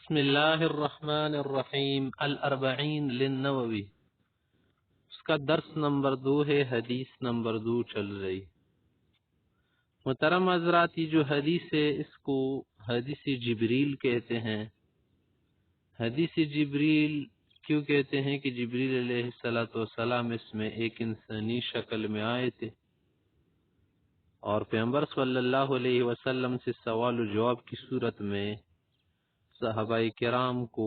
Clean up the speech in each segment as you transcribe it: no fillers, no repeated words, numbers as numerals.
بسم اللہ الرحمن الرحیم الاربعین للنووی، اس کا درس نمبر 2 ہے، حدیث نمبر 2 چل رہی۔ محترم حضرات، یہ جو حدیث ہے اس کو حدیث جبریل کہتے ہیں۔ حدیث جبریل کیوں کہتے ہیں؟ کہ جبریل علیہ السلام اس میں ایک انسانی شکل میں آئے تھے اور پیغمبر صلی اللہ علیہ وسلم سے سوال و جواب کی صورت میں صحابہ کرام کو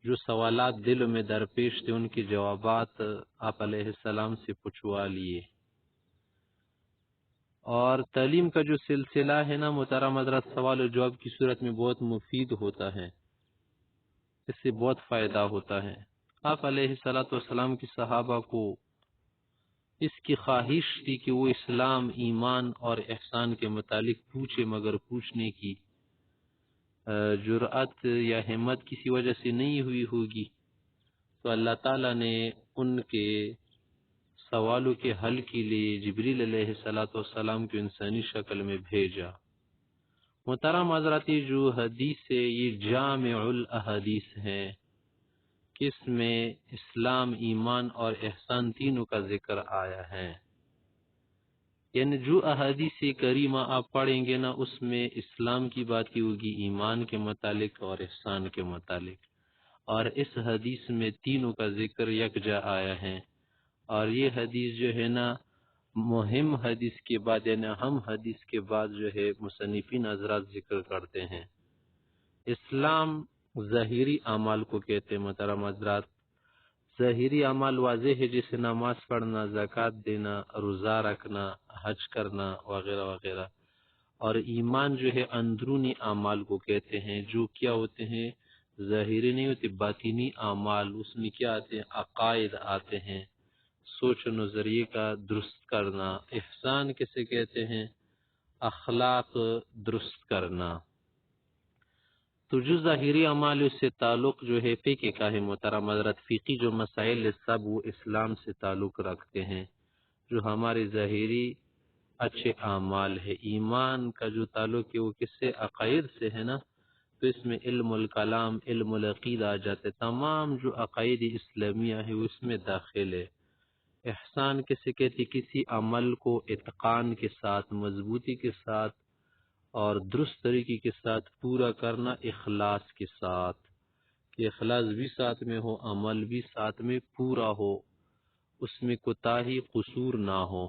جو سوالات دل میں درپیش تھے ان کے جوابات آپ علیہ السلام سے پوچھوا لیے۔ اور تعلیم کا جو سلسلہ ہے نا محترم حضرات، سوال و جواب کی صورت میں بہت مفید ہوتا ہے، اس سے بہت فائدہ ہوتا ہے۔ آپ علیہ السلام کی صحابہ کو اس کی خواہش تھی کہ وہ اسلام، ایمان اور احسان کے متعلق پوچھے، مگر پوچھنے کی جرأت یا ہمت کسی وجہ سے نہیں ہوئی ہوگی، تو اللہ تعالیٰ نے ان کے سوالوں کے حل کے لیے جبریل علیہ السلام کو انسانی شکل میں بھیجا۔ محترم حضرات، یہ جو حدیث ہے یہ جامع الاحادیث ہے، کہ اس میں اسلام، ایمان اور احسان تینوں کا ذکر آیا ہے۔ یعنی جو احادیث کریمہ آپ پڑھیں گے نا اس میں اسلام کی بات کی ہوگی، ایمان کے متعلق اور احسان کے متعلق، اور اس حدیث میں تینوں کا ذکر یکجا آیا ہے۔ اور یہ حدیث جو ہے نا مہم حدیث کے بعد، یعنی اہم حدیث کے بعد جو ہے مصنفین حضرات ذکر کرتے ہیں۔ اسلام ظاہری اعمال کو کہتے ہیں محترم حضرات۔ ظاہری اعمال واضح ہے، جیسے نماز پڑھنا، زکوٰۃ دینا، روزہ رکھنا، حج کرنا وغیرہ وغیرہ۔ اور ایمان جو ہے اندرونی اعمال کو کہتے ہیں، جو کیا ہوتے ہیں؟ ظاہری نہیں ہوتے، باطنی اعمال۔ اس میں کیا آتے ہیں؟ عقائد آتے ہیں، سوچ و نظریے کا درست کرنا۔ احسان کسے کہتے ہیں؟ اخلاق درست کرنا۔ تو جو ظاہری اعمال اس سے تعلق جو ہے فقہ کا ہے محترم حضرت، فقی جو مسائل سب وہ اسلام سے تعلق رکھتے ہیں، جو ہمارے ظاہری اچھے اعمال ہے۔ ایمان کا جو تعلق ہے وہ کس سے؟ عقائد سے ہے نا، تو اس میں علم الکلام، علم العقید آ جاتے، تمام جو عقائد اسلامیہ ہے وہ اس میں داخل ہے۔ احسان کسے کہتے؟ کسی عمل کو اتقان کے ساتھ، مضبوطی کے ساتھ اور درست طریقے کے ساتھ پورا کرنا، اخلاص کے ساتھ، کہ اخلاص بھی ساتھ میں ہو، عمل بھی ساتھ میں پورا ہو، اس میں کوتاہی قصور نہ ہو۔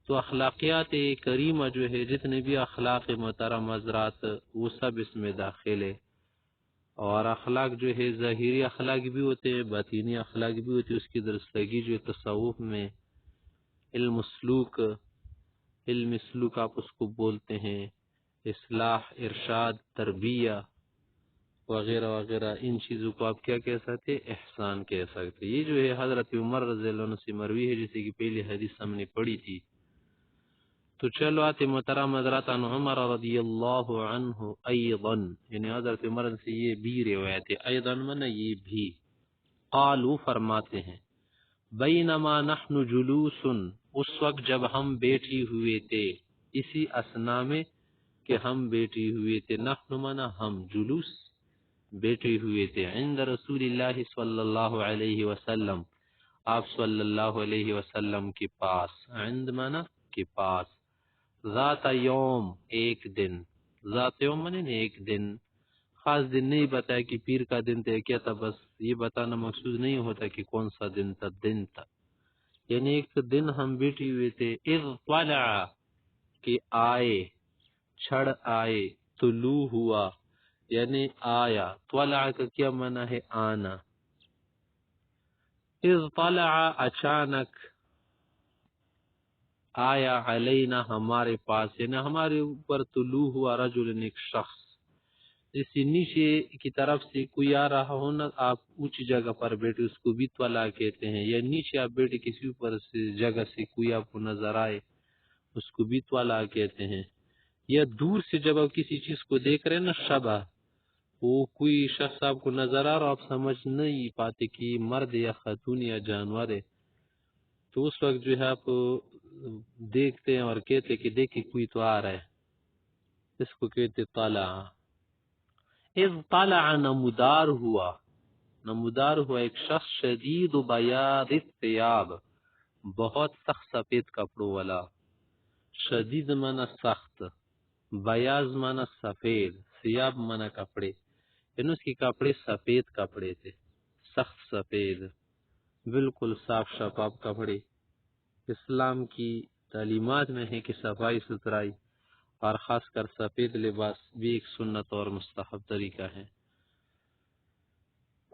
تو اخلاقیات کریمہ جو ہے، جتنے بھی اخلاق محترم حضرات وہ سب اس میں داخل ہے۔ اور اخلاق جو ہے ظاہری اخلاق بھی ہوتے ہیں، باطنی اخلاق بھی ہوتے ہیں۔ اس کی درستگی جو تصوف میں علم سلوک، علم سلوک آپ اس کو بولتے ہیں، اصلاح، ارشاد، تربیہ وغیرہ وغیرہ، ان چیزوں کو آپ کیا کہہ سکتے؟ احسان کہہ سکتے۔ یہ جو ہے حضرت عمر رضی اللہ عنہ سے مروی ہے، جیسے کہ پہلی حدیث ہم نے پڑھی تھی۔ تو چلو آتے محترم حضرات، عن عمر رضی اللہ عنہ ایضا، یعنی حضرت عمر سے یہ بھی روایت ہے، ایضا من یہ بھی، قالو فرماتے ہیں، بینما نحن جلوس، اس وقت جب ہم بیٹھی ہوئے تھے، اسی اسنا میں کہ ہم بیٹھی ہوئے تھے، نحن منا ہم، جلوس بیٹھے ہوئے تھے، عند رسول اللہ صلی اللہ علیہ وسلم، آپ صلی اللہ علیہ وسلم کے پاس، عند منا کے پاس، ذات یوم ایک دن، ذات یوم منے ایک دن، خاص دن نہیں بتایا کہ پیر کا دن تھا کیا تھا، بس یہ بتانا مقصود نہیں ہوتا کہ کون سا دن تھا، دن تھا، یعنی ایک دن ہم بیٹھی ہوئے تھے، اذ طلع کہ آئے، چھڑ آئے، طلوع ہوا یعنی آیا، طلع کا کیا معنی ہے؟ آنا۔ اذ طلع اچانک آیا، علینا ہمارے پاس، یعنی ہمارے اوپر طلوع ہوا، رجل ایک شخص، جیسے نیچے کی طرف سے کوئی آ رہا ہو نا، آپ اونچی جگہ پر بیٹھے اس کو بھی طلع کہتے ہیں، یا نیچے آپ بیٹھے کسی اوپر سے جگہ سے کوئی آپ کو نظر آئے اس کو بھی طلع کہتے ہیں۔ یا دور سے جب آپ کسی چیز کو دیکھ رہے ہیں نا، شبہ، وہ کوئی شخص آپ کو نظر آ رہا، آپ سمجھ نہیں پاتے کہ مرد یا خاتون یا جانور ہے، تو اس وقت جو ہے آپ دیکھتے ہیں اور کہتے کہ دیکھیں کوئی تو آ رہا ہے، اس کو کہتے طلع۔ اذ طلع نمودار ہوا ایک شخص شدید بیاض الثیاب، بہت سخت سفید کپڑوں والا. شدید مانا سخت، بیاض مانا سفید، ثیاب مانا کپڑے، یعنی اس کے کپڑے سفید کپڑے تھے، سخت سفید، بالکل صاف شفاف کپڑے. اسلام کی تعلیمات میں ہے کہ صفائی ستھرائی اور خاص کر سفید لباس بھی ایک سنت اور مستحب طریقہ ہے.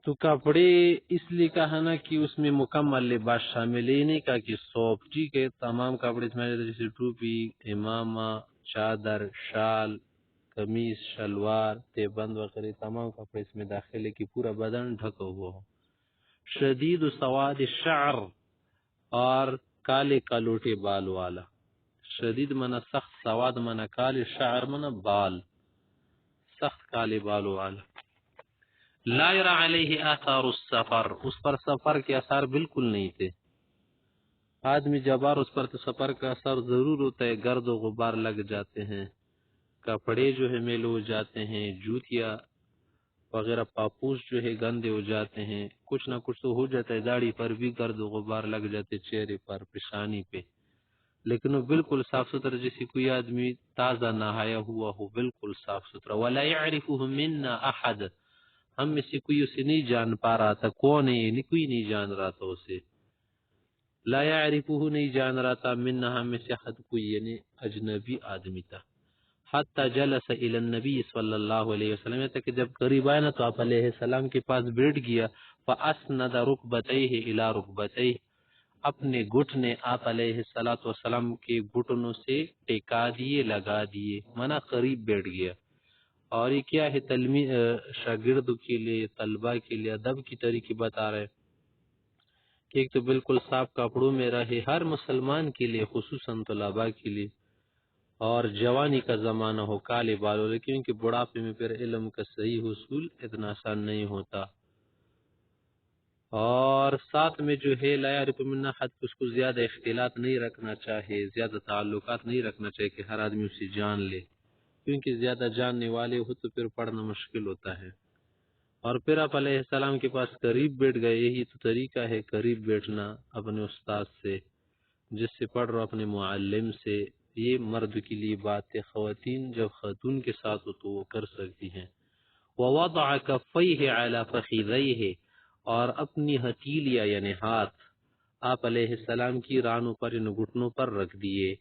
تو کپڑے اس لیے کہا نا کہ اس میں مکمل لباس شامل ہے، نہیں کہا کہ سوپ. ٹھیک ہے، تمام کپڑے اس میں جیسے ٹوپی، امامہ، چادر، شال، قمیص، شلوار، تیبند وغیرہ تمام کپڑے اس میں داخل ہے کہ پورا بدن ڈھکا ہوا ہو. شدید سواد الشعر، اور کالے کالوٹے بال والا. شدید منا سخت، سواد منا کالے، شعر منا بال، سخت کالے بال والا. لا یرا علیہ آثار السفر، اس پر سفر کے اثار بالکل نہیں تھے. آدمی جبار اس پر تو سفر کا اثر ضرور ہوتا ہے، گرد و غبار لگ جاتے ہیں، کپڑے جو ہے میل ہو جاتے ہیں، جوتیاں وغیرہ پاپوش جو ہے گندے ہو جاتے ہیں، کچھ نہ کچھ تو ہو جاتا ہے. داڑھی پر بھی گرد و غبار لگ جاتے، چہرے پر، پیشانی پہ، لیکن وہ بالکل صاف ستھرا، جیسے کوئی آدمی تازہ نہایا ہوا ہو، بالکل صاف ستھرا. ولا يعرفه منا احد، ہم میں سے کوئی اسے نہیں جان پا رہا تھا کون ہے، کوئی نہیں جان رہا تھا اسے. لا يعرفه، نہیں جان رہا تھا، منا ہم میں سے احد، کوئی یعنی اجنبی آدمی تھا. حتی جلس الى النبی صلی اللہ علیہ وسلم، کہ جب قریب آیا نا تو آپ علیہ السلام کے پاس بیٹھ گیا. فاسند رکبتیہ الى رکبتیہ، اپنے گھٹنے آپ علیہ السلام کے گھٹنوں سے ٹکا دیے، لگا دیے، منا قریب بیٹھ گیا. اور یہ کیا ہے، شاگرد کے لیے، طلبہ کے لیے ادب کی طریقے بتا رہے کہ ایک تو بالکل صاف کپڑوں میں رہے، ہر مسلمان کے لیے، خصوصاً طلبہ کے لیے. اور جوانی کا زمانہ ہو، کالے بالوں، لیکن کہ بڑھاپے میں پھر علم کا صحیح حصول اتنا آسان نہیں ہوتا. اور ساتھ میں جو ہے لا یعرف منا احد، اس کو زیادہ اختلاط نہیں رکھنا چاہے، زیادہ تعلقات نہیں رکھنا چاہے کہ ہر آدمی اسے جان لے، کیونکہ زیادہ جاننے والے ہو تو پھر پڑھنا مشکل ہوتا ہے. اور پھر آپ علیہ السلام کے پاس قریب بیٹھ گئے، یہی تو طریقہ ہے قریب بیٹھنا اپنے استاد سے، جس سے پڑھ رہا اپنے معلم سے. یہ مرد کے لیے بات ہے، خواتین جب خاتون کے ساتھ ہو تو وہ کر سکتی ہیں. ووضع کفیہ علی فخذیہ، اور اپنی ہتھیلیاں یعنی ہاتھ آپ علیہ السلام کی رانوں پر، ان گھٹنوں پر رکھ دیے.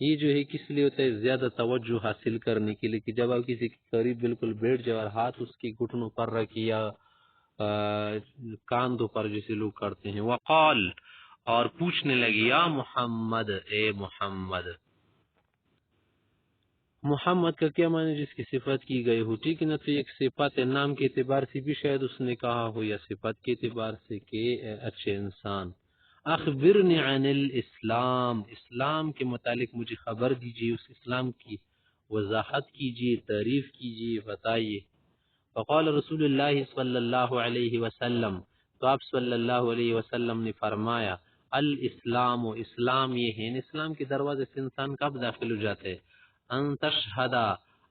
یہ جو ہے کس لیے ہوتا ہے، زیادہ توجہ حاصل کرنے کے لیے، کہ جب آپ کسی کے قریب بالکل بیٹھ جائے اور ہاتھ اس کے گھٹنوں پر رکھ یا کاندھوں پر جیسے لوگ کرتے ہیں. وقال، اور پوچھنے لگی، یا محمد، اے محمد. محمد کا کیا معنی، جس کی صفت کی گئی ہو. ٹھیک ہے نا، تو ایک صفت ہے، نام کے اعتبار سے بھی شاید اس نے کہا ہو، یا صفت کے اعتبار سے کہ اچھے انسان. اخبرنی عن الاسلام، اسلام کے متعلق مجھے خبر دیجیے، اس اسلام کی وضاحت کیجیے، تعریف کیجیے، بتائیے. فقال رسول اللہ صلی اللہ علیہ وسلم، تو آپ صلی اللہ علیہ وسلم نے فرمایا، الاسلام، و اسلام یہ ہے. اسلام کے دروازے سے انسان کب داخل ہو جاتے ہیں، ان تشہدا،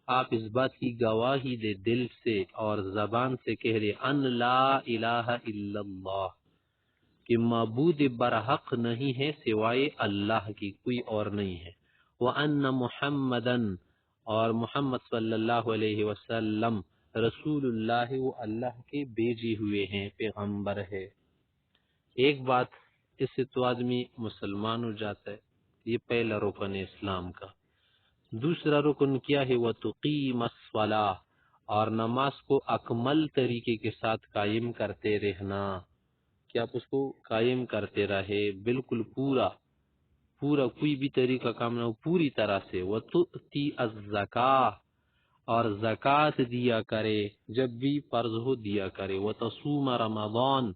آپ اس بات کی گواہی دے دل سے اور زبان سے کہہ رہے، ان لا الہ الا اللہ، کہ معبود برحق نہیں ہے سوائے اللہ کی، کوئی اور نہیں ہے. وَأَنَّ مُحَمَّدًا، اور محمد صلی اللہ علیہ وسلم، رسول اللہ، وہ اللہ کے بھیجے ہوئے ہیں، پیغمبر ہے. ایک بات، اس سے تو آدمی مسلمان ہو جاتا ہے، یہ پہلا رکن ہے اسلام کا. دوسرا رکن کیا ہے، وَتُقِيمَ الصَّلَاةَ، اور نماز کو اکمل طریقے کے ساتھ قائم کرتے رہنا، کہ آپ اس کو قائم کرتے رہے، بالکل پورا کوئی بھی طریقہ کام نہ ہو، پوری طرح سے. وَتُؤْتِي الزَّكَاةَ، اور زکوٰۃ دیا کرے، جب بھی فرض ہو دیا کرے. وَتَصُومَ رمضان،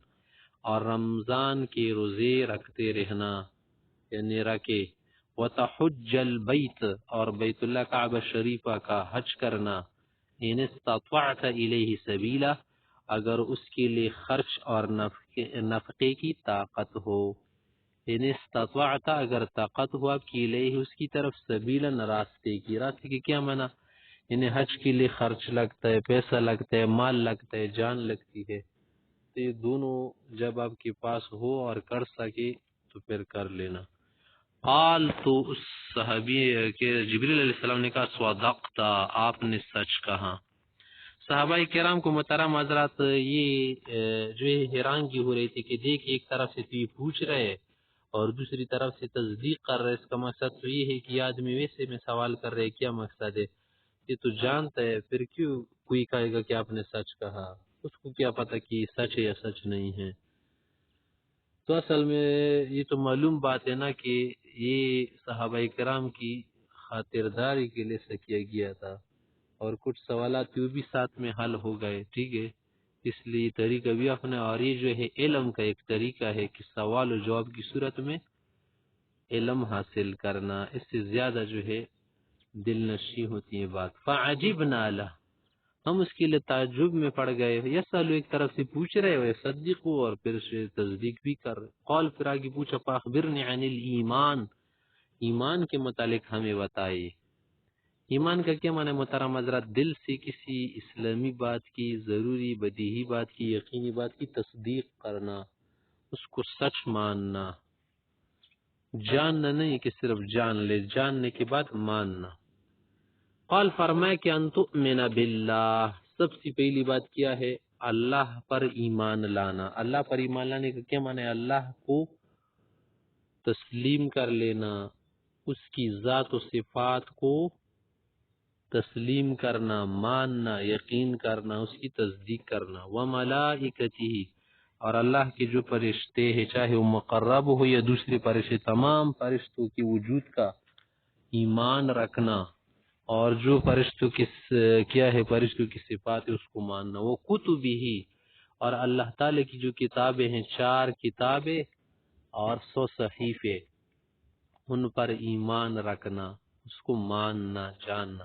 اور رمضان کے روزے رکھتے رہنا، یعنی رکھے. وَتَحُجَّ الْبَيْتَ، اور بیت اللہ کعبہ شریفہ کا حج کرنا. إِنِ اسْتَطَعْتَ إِلَيْهِ سَبِيلًا، اگر اس کے لیے خرچ اور نفقے کی طاقت ہو. ان استطاعت، اگر طاقت ہوا، کی لئے اس کی طرف، سبیلاً، راستے کی. راستے کی کیا معنی، یعنی حج کے لیے خرچ لگتا ہے، پیسہ لگتا ہے، مال لگتا ہے، جان لگتی ہے، تو یہ دونوں جب آپ کے پاس ہو اور کر سکے تو پھر کر لینا۔ قال، تو اس صحابی کہ جبریل علیہ السلام نے کہا صدقت، آپ نے سچ کہا۔ صحابہ کرام کو محترم حضرات یہ جو ہے حیران کی ہو رہی تھی کہ دیکھ ایک طرف سے تو یہ پوچھ رہے اور دوسری طرف سے تصدیق کر رہے، اس کا مقصد تو یہ ہے کہ یہ آدمی ویسے میں سوال کر رہے، کیا مقصد ہے؟ یہ تو جانتا ہے، پھر کیوں کوئی کہے گا کہ آپ نے سچ کہا؟ اس کو کیا پتا کہ یہ سچ ہے یا سچ نہیں ہے؟ تو اصل میں یہ تو معلوم بات ہے نا کہ یہ صحابہ کرام کی خاطرداری کے لیے کیا گیا تھا، اور کچھ سوالات یہ بھی ساتھ میں حل ہو گئے، ٹھیک ہے؟ اس لیے طریقہ بھی اپنے، اور یہ جو ہے علم کا ایک طریقہ ہے کہ سوال و جواب کی صورت میں علم حاصل کرنا، اس سے زیادہ جو ہے دل نشی ہوتی ہے بات۔ فعجبنا له، ہم اس کے لیے تعجب میں پڑ گئے۔ یسألو، ایک طرف سے پوچھ رہے ہوئے، صدیقو، اور پھر سے تصدیق بھی کر رہے۔ قال، پھر آگے پوچھا، فاخبرنی عن الایمان، ایمان کے متعلق ہمیں بتائیے۔ ایمان کا کیا معنی محترم حضرات؟ دل سے کسی اسلامی بات کی، ضروری بدیہی بات کی، یقینی بات کی تصدیق کرنا، اس کو سچ ماننا، جاننا نہیں کہ صرف جان لے، جاننے کے بعد ماننا۔ قال، فرمائے کہ ان تؤمن باللہ، سب سے پہلی بات کیا ہے؟ اللہ پر ایمان لانا۔ اللہ پر ایمان لانے کا کیا معنی ہے؟ اللہ کو تسلیم کر لینا، اس کی ذات و صفات کو تسلیم کرنا، ماننا، یقین کرنا، اس کی تصدیق کرنا۔ وملائکتہ، اور اللہ کے جو فرشتے ہیں، چاہے وہ مقرب ہو یا دوسرے فرشتے، تمام فرشتوں کے وجود کا ایمان رکھنا، اور جو فرشتوں کی کیا ہے، فرشتوں کی صفات ہے، اس کو ماننا۔ وہ کتبہ، اور اللہ تعالی کی جو کتابیں ہیں، 4 کتابیں اور 100 صحیفے، ان پر ایمان رکھنا، اس کو ماننا، جاننا۔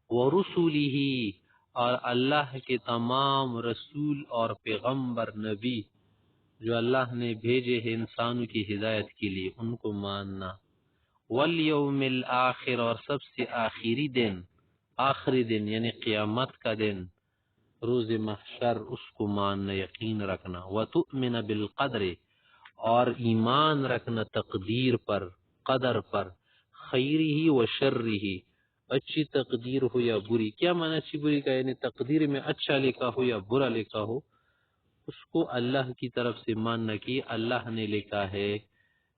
ورسلہ، اور اللہ کے تمام رسول اور پیغمبر نبی جو اللہ نے بھیجے ہیں انسانوں کی ہدایت کے لیے، ان کو ماننا۔ والیوم الآخر، اور سب سے آخری دن، آخری دن یعنی قیامت کا دن، روز محشر، اس کو ماننا، یقین رکھنا۔ وتؤمن بالقدر، اور ایمان رکھنا تقدیر پر، قدر پر، خیرہ و شرہ، اچھی تقدیر ہو یا بری۔ کیا معنی اچھی بری کا؟ یعنی تقدیر میں اچھا لکھا ہو یا برا لکھا ہو، اس کو اللہ کی طرف سے ماننا کہ اللہ نے لکھا ہے۔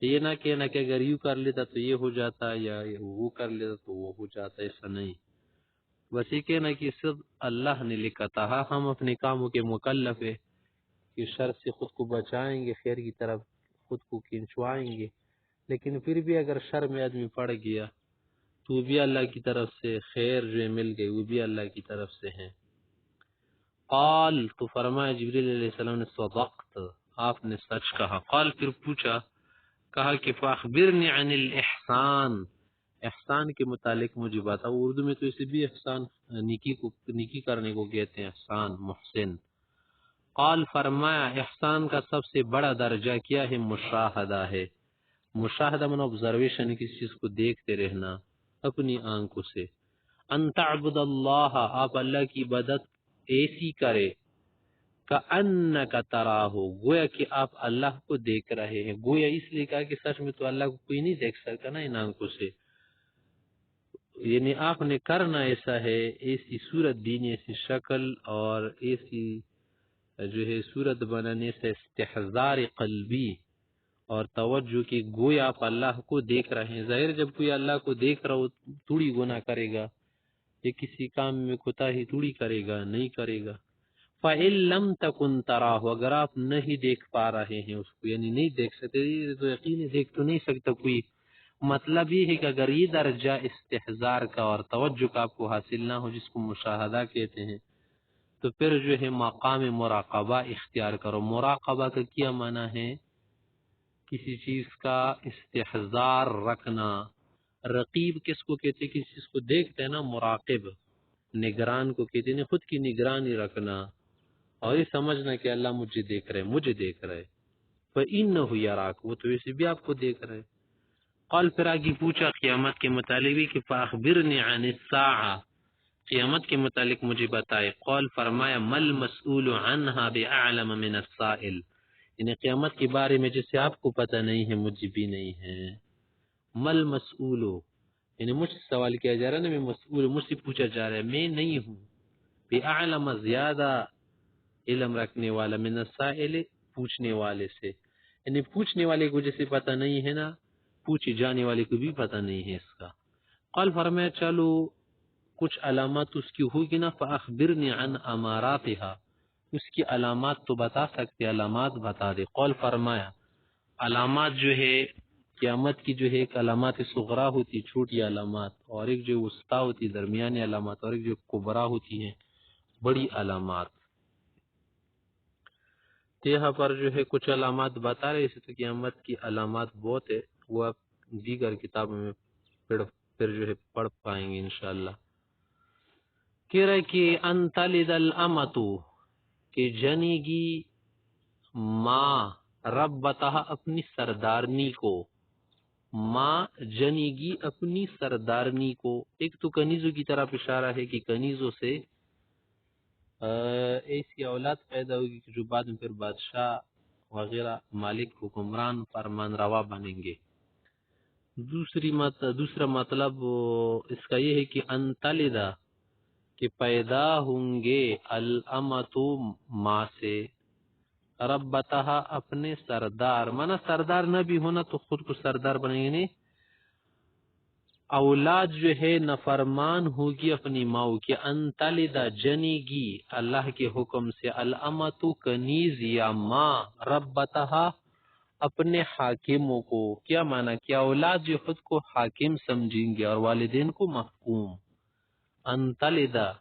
یہ نہ کہنا کہ اگر یوں کر لیتا تو یہ ہو جاتا، یا وہ کر لیتا تو وہ ہو جاتا، ایسا نہیں۔ بس یہ کہنا کہ صرف اللہ نے لکھا تھا، ہاں ہم اپنے کاموں کے مکلف ہے کہ شر سے خود کو بچائیں گے، خیر کی طرف خود کو کھنچوائیں گے، لیکن پھر بھی اگر شر میں آدمی پڑ گیا تو بھی اللہ کی طرف سے، خیر جو مل گئی وہ بھی اللہ کی طرف سے ہیں۔ قال، تو فرمایا جبریل علیہ السلام نے، صدقت، آپ نے سچ کہا۔ قال، پھر پوچھا، کہا کہ فاخبرنی عن الاحسان، احسان کے متعلق مجھے بتا۔ اردو میں تو اسے بھی احسان، نیکی کرنے کو کہتے ہیں، احسان، محسن۔ قال، فرمایا، احسان کا سب سے بڑا درجہ کیا ہے؟ مشاہدہ ہے۔ مشاہدہ من آبزرویشن، کسی چیز کو دیکھتے رہنا اپنی آنکھوں سے۔ ان تعبد اللہ، آپ اللہ کی عبادت ایسی کرے، کأنک تراہ، گویا کہ آپ اللہ کو دیکھ رہے ہیں۔ گویا اس لیے کہا کہ سچ میں تو اللہ کو کوئی نہیں دیکھ سکتا نا ان آنکھوں سے، یعنی آپ نے کرنا ایسا ہے، ایسی صورت دینی، ایسی شکل اور ایسی جو ہے صورت بنانے سے استحضار قلبی اور توجہ کی، گویا آپ اللہ کو دیکھ رہے ہیں۔ ظاہر جب کوئی اللہ کو دیکھ رہا ہو تھوڑی گناہ کرے گا، یہ کسی کام میں کوتاہی تھوڑی کرے گا، نہیں کرے گا۔ فَإِن لَمْ تَكُنْ تَرَاهُ، اگر آپ نہیں دیکھ پا رہے ہیں اس کو، یعنی نہیں دیکھ سکتے، یہ تو یقینی دیکھ تو نہیں سکتا کوئی، مطلب یہ ہے کہ اگر یہ درجہ استحضار کا اور توجہ کا آپ کو حاصل نہ ہو، جس کو مشاہدہ کہتے ہیں، تو پھر جو ہے مقام مراقبہ اختیار کرو۔ مراقبہ کا کیا معنی ہے؟ کسی چیز کا استحضار رکھنا۔ رقیب کس کو کہتے ہیں؟ کسی چیز کو دیکھتے ہیں نا، مراقب، نگران کو کہتے ہیں، خود کی نگرانی رکھنا اور یہ سمجھنا کہ اللہ مجھے دیکھ رہے، مجھے دیکھ رہے۔ فَإِنَّهُ يَرَاكَ، وہ تو ویسے بھی آپ کو دیکھ رہے۔ قال، پھر آگے پوچھا قیامت کے متعلق بھی کہ فَأَخْبِرْنِي عَنِ السَّاعَةِ، قیامت کے متعلق مجھے بتائے. قول فرمایا مل مسئول عنہا بعلم من السائل، یعنی قیامت کے بارے میں جسے آپ کو پتہ نہیں ہے مجھے بھی نہیں ہے. مل مسئول، یعنی مجھ سے سوال کیا جا رہا ہے نا، میں مسئول، مجھ سے پوچھا جا رہا ہے، میں نہیں ہوں بعلم زیادہ علم رکھنے والا من السائل پوچھنے والے سے، یعنی پوچھنے والے کو جسے پتہ نہیں ہے نا، پوچھے جانے والے کو بھی پتہ نہیں ہے اس کا. قال فرمایا چلو کچھ علامات اس کی ہوگی نا، فاخبرنی عن اماراتها، اس کی علامات تو بتا سکتے، علامات بتا دے. قول فرمایا علامات جو ہے قیامت کی جو ہے ایک علامات صغرا ہوتی چھوٹی علامات، اور ایک جو وسطی ہوتی درمیانی علامات، اور ایک جو کبرا ہوتی ہیں بڑی علامات. یہاں پر جو ہے کچھ علامات بتا رہے، اسی تو قیامت کی علامات بہت ہے، وہ آپ دیگر کتابوں میں پھر جو ہے پڑھ پائیں گے انشاءاللہ. کہہ رہے کہ ان تلد الامتو، کہ جنی گی ماں ربتہ اپنی سردارنی کو، ماں جنی گی اپنی سردارنی کو. ایک تو کنیزوں کی طرف اشارہ ہے کہ کنیزوں سے ایسی اولاد پیدا ہوگی کہ جو بعد میں پھر بادشاہ وغیرہ مالک حکمران فرمان روا بنیں گے. دوسرا مطلب اس کا یہ ہے کہ انتلدہ، کہ پیدا ہوں گے الامتو ماں سے، ربتہا اپنے سردار، مانا سردار نہ بھی ہونا تو خود کو سردار بنیں گے، نہیں اولاد جو ہے نفرمان ہوگی اپنی ماں کی. انتلدہ جنی گی اللہ کے حکم سے، الامتو کنیز یا ماں، ربتہا اپنے حاکموں کو. کیا مانا؟ کیا اولاد جو خود کو حاکم سمجھیں گے اور والدین کو محکوم. انتلدہ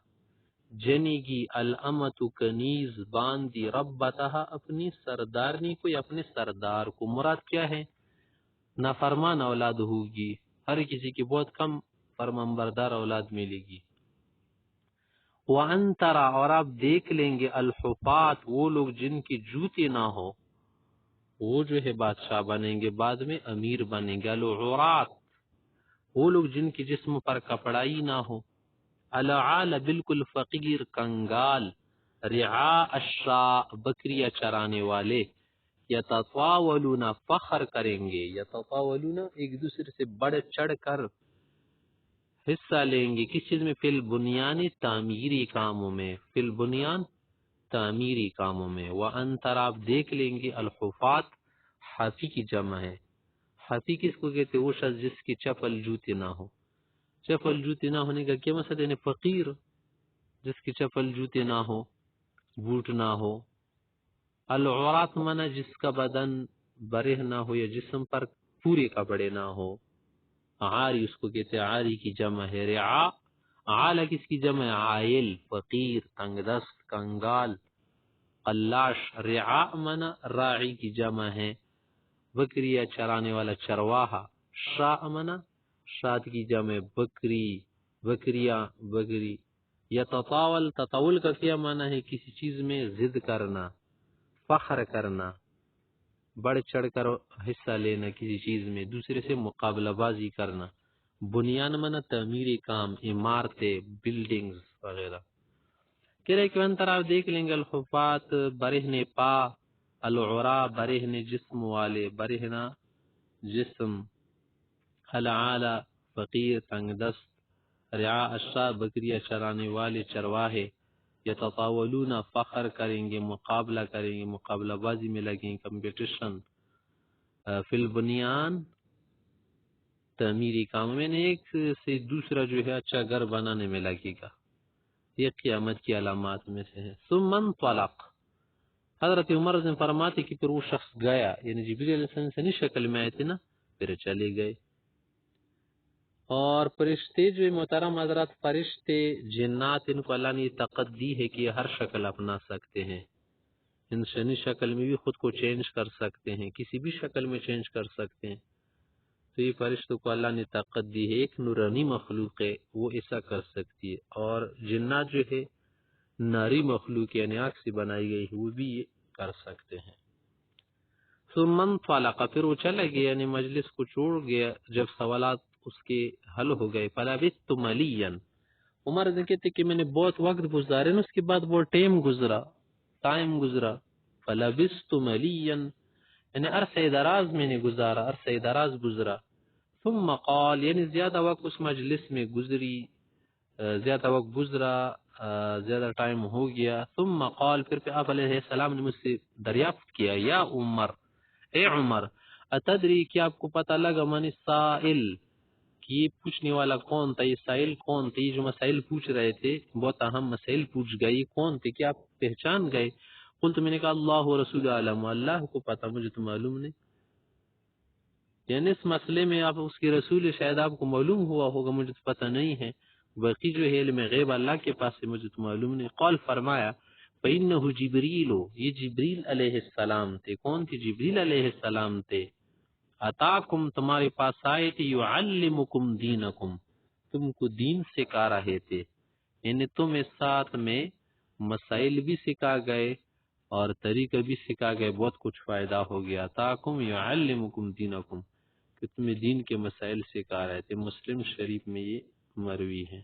جنی گی الامتو کنیز باندھی، ربتہا اپنی سردارنی کو یا اپنے سردار کو. مراد کیا ہے؟ نافرمان اولاد ہوگی، ہر کسی کی بہت کم فرمانبردار اولاد ملے گی. وَأَن تَرَى، اور آپ دیکھ لیں گے، الحفات وہ لوگ جن کی جوتے نہ ہو، وہ جو ہے بادشاہ بنیں گے، بعد میں امیر بنیں گے. العرات وہ لوگ جن کی جسم پر کپڑائی نہ ہو. العال بالکل فقیر کنگال. رعاء الشاء بکریاں چرانے والے. یتطاولون فخر کریں گے، یتطاولون ایک دوسرے سے بڑھ چڑھ کر حصہ لیں گے. کس چیز میں؟ فی البنیان تعمیری کاموں میں، فی البنیان تعمیری کاموں میں. وَأَن تَرَى آپ دیکھ لیں گے، الحفات حافی کی جمع ہے. حافی کس کو کہتے ہیں؟ وہ شخص جس کی چپل جوتے نہ ہو. چپل جوتے نہ ہونے کا کیا مقصد ہے؟ فقیر جس کی چپل جوتے نہ ہو، بوٹ نہ ہو. العورات مانا جس کا بدن برہ نہ ہو یا جسم پر پورے کپڑے نہ ہو. عاری اس کو کہتے ہیں، عاری کی جمع ہے. رعا عال کس کی جمع ہے؟ عائل فقیر تنگ دست کنگال قلاش. رعا مانا راعی کی جمع ہے، بکریاں چرانے والا چرواہا. شاء مانا شاد کی جمع بکری، بکریاں بکری. یتطاول تطاول کا کیا مانا ہے؟ کسی چیز میں ضد کرنا، فخر کرنا، بڑھ چڑھ کر حصہ لینا کسی چیز میں، دوسرے سے مقابلہ بازی کرنا. بنیان مانا تعمیری کام، عمارتیں، بلڈنگز وغیرہ. کہہ رہے کہ انتر آپ دیکھ لیں گے، الحفات برہنے پا، العرا برہنے جسم والے، برہنا جسم. العالا فقیر تنگ دست. رعاء الشاء بکریاں چرانے والے چرواہے. یتطاولون فخر کریں گے، مقابلہ کریں گے، مقابلہ بازی میں لگیں گے، کمپٹیشن. فی البنیان تعمیری کام میں نے ایک سے دوسرا جو ہے اچھا گھر بنانے میں لگے گا. یہ قیامت کی علامات میں سے ہے. ثم انطلق، حضرت عمر نے فرماتے کہ پھر وہ شخص گیا، یعنی جبریل علیہ السلام سے شکل میں آئے تھے نا، پھر چلے گئے. اور فرشتے جو محترم حضرات، فرشتے جنات، ان کو اللہ نے طاقت دی ہے کہ یہ ہر شکل اپنا سکتے ہیں. انسانی شکل میں بھی خود کو چینج کر سکتے ہیں، کسی بھی شکل میں چینج کر سکتے ہیں. تو یہ فرشتوں کو اللہ نے طاقت دی ہے، ایک نورانی مخلوق ہے وہ ایسا کر سکتی ہے. اور جنات جو ہے ناری مخلوق یعنی آگ سے بنائی گئی ہے، وہ بھی یہ کر سکتے ہیں. ثم انطلق، پھر وہ چلا گیا، یعنی مجلس کو چھوڑ گیا جب سوالات اس کے حل ہو گئے. فلبثت ملیا، عمر کہتے کہ میں نے بہت وقت گزارے نا، اس کے بعد وہ ٹائم گزرا فلبست ملیا، یعنی عرصہ دراز میں نے گزارا، عرصہ دراز گزرا. ثم قال، یعنی زیادہ وقت اس مجلس میں گزری، زیادہ وقت گزرا، زیادہ ٹائم ہو گیا. ثم قال، پھر آپ علیہ السلام نے مجھ سے دریافت کیا، یا عمر، اے عمر، اتدری، کیا آپ کو پتہ لگا، من السائل، کہ یہ پوچھنے والا کون تھا، یہ سائل کون تھے، یہ جو مسائل پوچھ رہے تھے، بہت اہم مسائل پوچھ گئے، یہ کون تھے، کیا آپ پہچان گئے؟ قلت، میں نے کہا اللہ و رسول عالم، اللہ کو پتہ، مجھے تو معلوم نہیں. یعنی اس مسئلے میں آپ اس کے رسول، شاید آپ کو معلوم ہوا ہوگا، مجھے تو پتہ نہیں ہے، باقی جو ہے علم غیب اللہ کے پاس ہے، مجھے تو معلوم نہیں. قال، فرمایا، فإنه جبریل، یہ جبریل علیہ السلام تھے. کون تھے؟ جبریل علیہ السلام تھے. اتاکم، تمہارے پاس آئے تھے، یعلمکم دینکم، تم کو دین سکھا رہے تھے، یعنی تمہیں ساتھ میں مسائل بھی سکھا گئے اور طریقہ بھی سکھا گئے، بہت کچھ فائدہ ہو گیا. اتاکم یعلمکم دینکم، کہ تمہیں دین کے مسائل سکھا رہے تھے. مسلم شریف میں یہ مروی ہے.